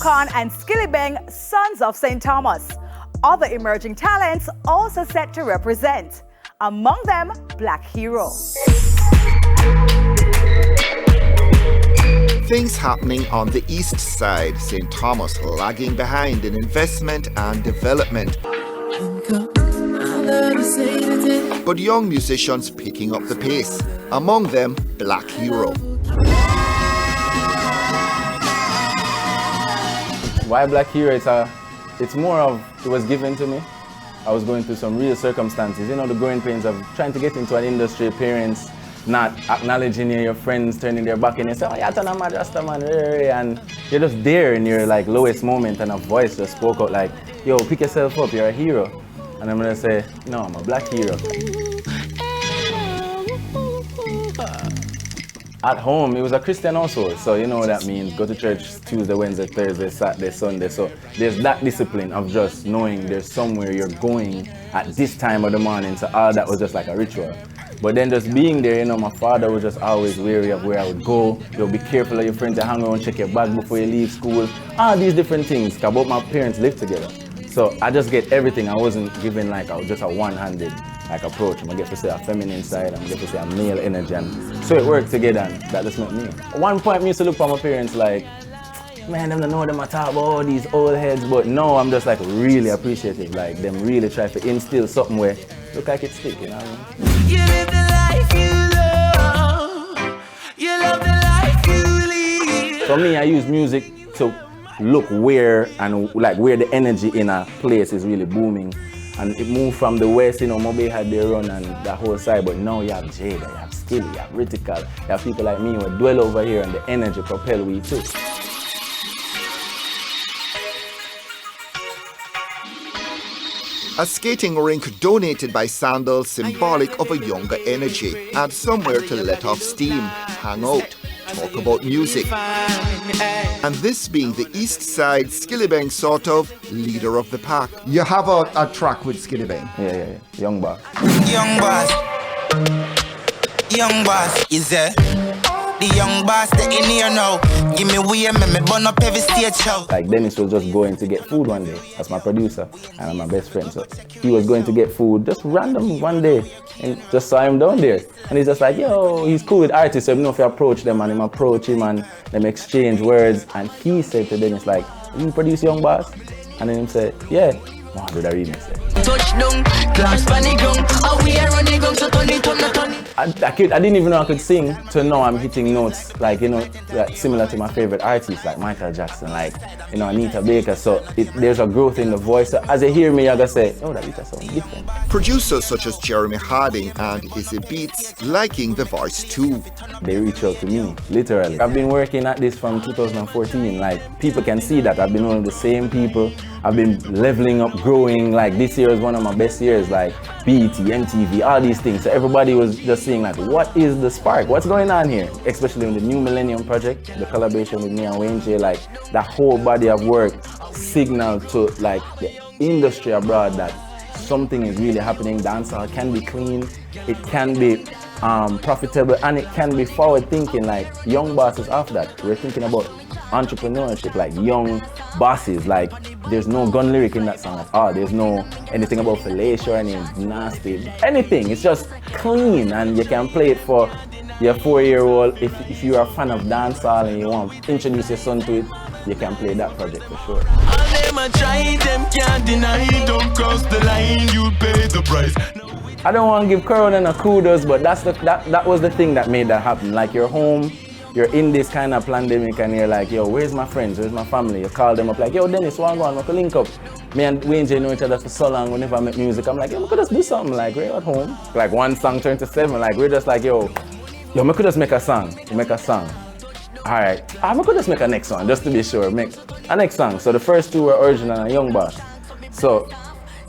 Khan and Skillibeng, Sons of St. Thomas. Other emerging talents also set to represent. Among them, Black Hero. Things happening on the east side, St. Thomas lagging behind in investment and development. But young musicians picking up the pace. Among them, Black Hero. Why Black Hero? It's more of, it was given to me. I was going through some real circumstances. You know, the growing pains of trying to get into an industry, parents not acknowledging you, your friends turning their back and you say, oh, yeah, I'm a Rasta man, and you're just there in your like lowest moment and a voice just spoke out like, yo, pick yourself up, you're a hero. And I'm gonna say, no, I'm a Black hero. At home, it was a Christian household, so you know what that means. Go to church Tuesday, Wednesday, Thursday, Saturday, Sunday. So there's that discipline of just knowing there's somewhere you're going at this time of the morning. So all that was just like a ritual. But then just being there, you know, my father was just always wary of where I would go. You'll be careful of your friends, you hang around, check your bag before you leave school. All these different things, because both my parents lived together. So I just get everything. I wasn't given like just a one-handed like approach. I'm gonna get to say a feminine side, I'm gonna get to say a male energy. And so it worked together and that just made me. At one point I used to look for my parents like, man, them don't know them at all about all these old heads, but no, I'm just like really appreciative. Like them really try to instill something where look like it's stick, you know what I mean? You live the life you love. You love the life you lead. For me, I use music to look where and like where the energy in a place is really booming. And it moved from the west, you know, Mobe had their run and that whole side, but now you have Jada, you have Skilly, you have Ritical, you have people like me who dwell over here and the energy propel we too. A skating rink donated by Sandals, symbolic of a younger energy and somewhere to let off steam, hang out, talk about music. And this being the east side, Skillibeng sort of leader of the pack. You have a track with Skillibeng? Yeah. Young boss. Young boss. Young boss is there. The young boss, the in here now. Give me way, me burn up every stage show. Like Dennis was just going to get food one day. That's my producer and I'm my best friend. So he was going to get food just random one day and just saw him down there. And he's just like, yo, he's cool with artists. So you know if you approach them and him approach him and them exchange words. And he said to Dennis like, you produce Young Boss? And then he said, yeah. Wow, did I remix it? Touchdown, class panic gun. How we are running gun, so turn it. I didn't even know I could sing till now I'm hitting notes like, you know, like similar to my favorite artists like Michael Jackson, like, you know, Anita Baker. So there's a growth in the voice. So as you hear me, you're gonna say, oh, that sounds different. Producers such as Jeremy Harding and Izzy Beats liking the voice too. They reach out to me, literally. I've been working at this from 2014. Like, people can see that I've been one of the same people. I've been leveling up, growing. Like, this year is one of my best years, like BET, MTV, all these things. So everybody was just saying like, what is the spark? What's going on here? Especially in the New Millennium Project, the collaboration with me and Wayne J, like that whole body of work signaled to like the industry abroad that something is really happening. Dancehall can be clean, it can be profitable, and it can be forward thinking. Like young bosses after that, we're thinking about entrepreneurship, like young bosses. Like there's no gun lyric in that song at all. There's no anything about fellatio or any nasty anything. It's just clean, and you can play it for your 4-year-old. If you're a fan of dancehall and you want to introduce your son to it, you can play that project for sure. All them a try, them can't deny. Don't cross the line, you pay the price. I don't want to give Corona no kudos, but that was the thing that made that happen. Like you're home, you're in this kind of pandemic and you're like, yo, where's my friends, where's my family? You call them up like, yo, Dennis, want to go on, we can link up. Me and Wayne J know each other for so long, we never make music. I'm like, yo, we could just do something, like, we're at home. Like one song turned to 7, like we're just like, yo, we could just make a song, All right, we could just make a next one, just to be sure, make a next song. So the first 2 were original and Young Boss. So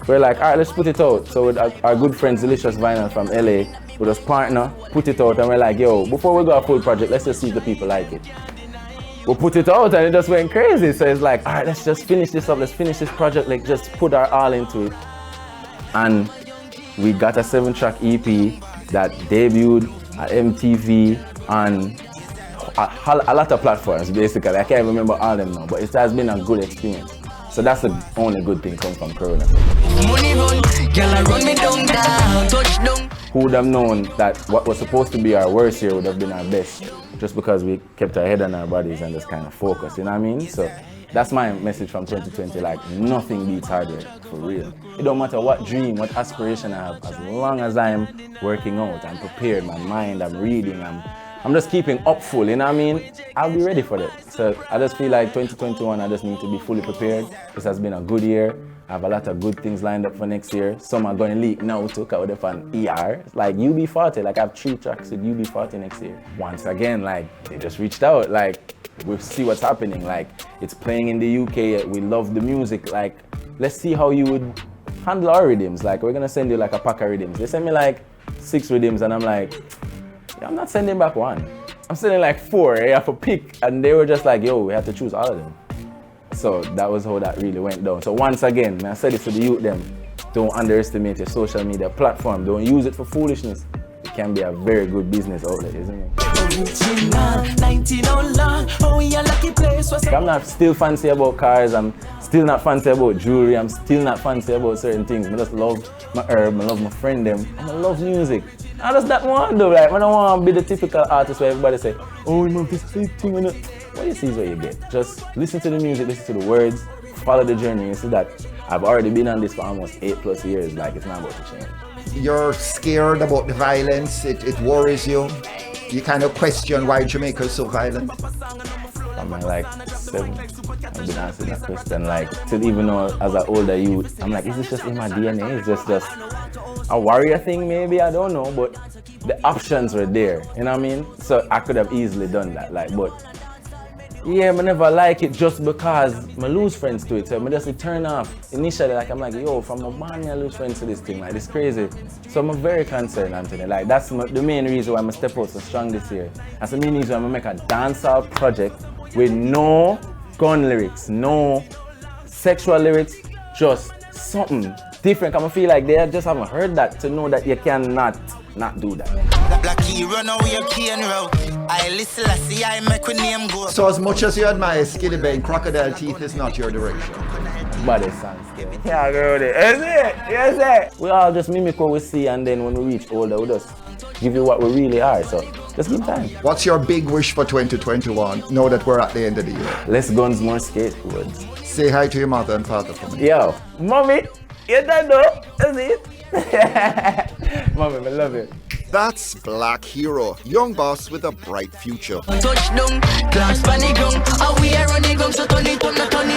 we're like, all right, let's put it out. So with our good friend Delicious Vinyl from LA, we just partner, put it out, and we're like, yo, before we go a full project, let's just see if the people like it. We put it out and it just went crazy. So it's like, all right, let's just finish this up, let's finish this project, like just put our all into it. And we got a 7-track EP that debuted at MTV on a lot of platforms basically. I can't remember all of them now, but it has been a good experience. So that's the only good thing come from Corona. Money run, girl, I run me down, touch down. Who would have known that what was supposed to be our worst year would have been our best, just because we kept our head on our bodies and just kind of focused, you know what I mean? So that's my message from 2020, like nothing beats hard work, for real. It don't matter what dream, what aspiration I have, as long as I'm working out, I'm prepared, my mind, I'm reading, I'm just keeping up full, you know what I mean? I'll be ready for that. So I just feel like 2021, I just need to be fully prepared. This has been a good year. I have a lot of good things lined up for next year. Some are going to leak now too, because we're on ER. Like UB40, like I have 3 tracks with UB40 next year. Once again, like they just reached out, like we'll see what's happening. Like it's playing in the UK, we love the music. Like let's see how you would handle our rhythms. Like we're gonna send you like a pack of rhythms. They send me like 6 rhythms and I'm like, I'm not sending back 1. I'm sending like 4, I have to pick. And they were just like, yo, we have to choose all of them. So that was how that really went down. So once again, I said this to the youth them, don't underestimate your social media platform. Don't use it for foolishness. It can be a very good business outlet, isn't it? I'm not still fancy about cars, I'm still not fancy about jewelry, I'm still not fancy about certain things. I just love my herb, I love my friend them, and I love music. I just that one though, like I don't want to be the typical artist where everybody say, oh you know this thing, what you see is what you get. Just listen to the music, listen to the words, follow the journey. You see that I've already been on this for almost 8+ years, like it's not about to change. You're scared about the violence, it worries you. You kind of question why Jamaica is so violent. I'm like 7. I've been answering that question, like till even though as an older youth, I'm like, is this just in my DNA? Is this just a warrior thing maybe? I don't know, but the options were there, you know what I mean? So I could have easily done that, like, but yeah, I never like it just because I lose friends to it. So I just turn off. Initially, like I'm like, yo, from my band I lose friends to this thing, like it's crazy. So I'm very concerned, Anthony. Like that's the main reason why I'm step out so strong this year. That's the main reason why I'm make a dancehall project with no gun lyrics, no sexual lyrics, just something different. I feel like they just haven't heard that to know that you cannot not do that. So as much as you admire Skilly Bang, Crocodile Teeth is not your direction. But it sounds scary. Yeah, girl, is it? Yes, it. We all just mimic what we see, and then when we reach older, we just give you what we really are. So just give time. What's your big wish for 2021, now that we're at the end of the year? Less guns, more skateboards. Say hi to your mother and father for me. Yo, mommy, you don't know, is it? Mommy, I love you. That's Black Hero, young boss with a bright future. Touchdown, class panic ground. How we are running ground, so turn it up, not turn it